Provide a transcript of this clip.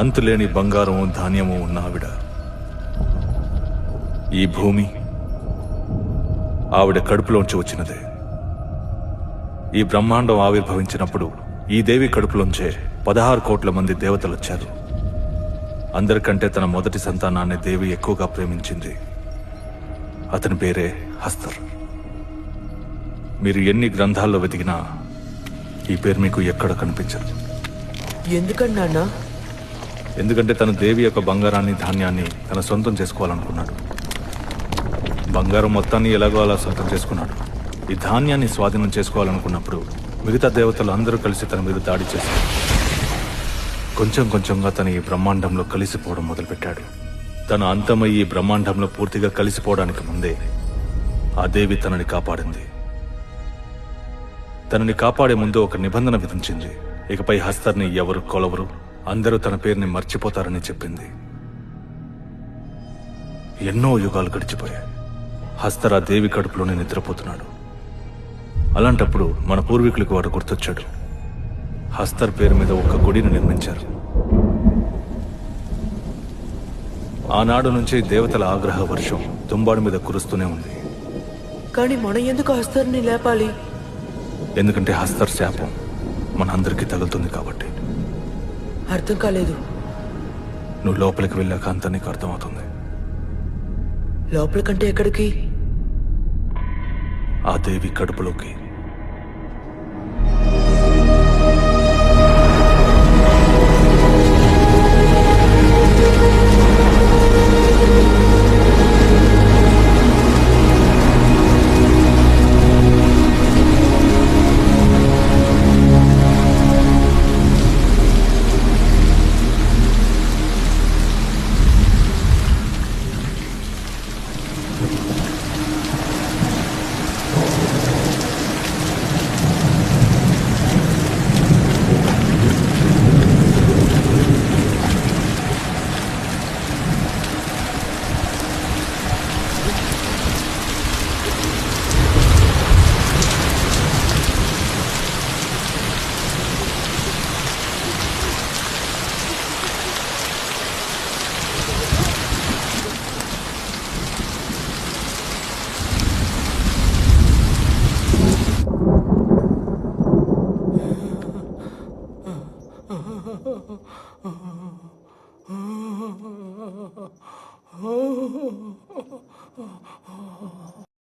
అంతులేని బంగారము ధాన్యము ఉన్న ఆవిడ. ఈ భూమి ఆవిడ కడుపులోంచి వచ్చినదే. ఈ బ్రహ్మాండం ఆవిర్భవించినప్పుడు ఈ దేవి కడుపులోంచే 16 కోట్ల మంది దేవతలొచ్చారు. అందరికంటే తన మొదటి సంతానాన్ని దేవి ఎక్కువగా ప్రేమించింది. అతని పేరే హస్తర్. మీరు ఎన్ని గ్రంథాల్లో వెతికినా ఈ పేరు మీకు ఎక్కడ కనిపించదు. ఎందుకన్నా? ఎందుకంటే తన దేవి యొక్క బంగారాన్ని ధాన్యాన్ని తన సొంతం చేసుకోవాలనుకున్నాడు. బంగారం మొత్తాన్ని ఎలాగో అలా సొంతం చేసుకున్నాడు. ఈ ధాన్యాన్ని స్వాధీనం చేసుకోవాలనుకున్నప్పుడు మిగతా దేవతలు అందరూ కలిసి తన మీద దాడి చేశారు. కొంచెం కొంచెంగా తన ఈ బ్రహ్మాండంలో కలిసిపోవడం మొదలుపెట్టాడు. తన అంతమయ్యి ఈ బ్రహ్మాండంలో పూర్తిగా కలిసిపోవడానికి ముందే ఆ దేవి తనని కాపాడింది. తనని కాపాడే ముందు ఒక నిబంధన విధించింది. ఇకపై హస్తర్ని ఎవరు కొలవరు, అందరూ తన పేరుని మర్చిపోతారని చెప్పింది. ఎన్నో యుగాలు గడిచిపోయాయి. హస్తర్ ఆ దేవి కడుపులోనే నిద్రపోతున్నాడు. అలాంటప్పుడు మన పూర్వీకులకు వాడు గుర్తొచ్చాడు. హస్తర్ పేరు మీద ఒక గుడిని నిర్మించారు. ఆనాడు నుంచి దేవతల ఆగ్రహ వర్షం తుంబాడు మీద కురుస్తూనే ఉంది. కానీ మనం ఎందుకు హస్తర్ని లేపాలి? ఎందుకంటే హస్తర్ శాపం మనందరికీ తగులుతుంది కాబట్టి. అర్థం కాలేదు. నువ్వు లోపలికి వెళ్ళాక అంతా నీకు అర్థమవుతుంది. లోపలికంటే ఎక్కడికి? ఆ దేవి కడుపులోకి.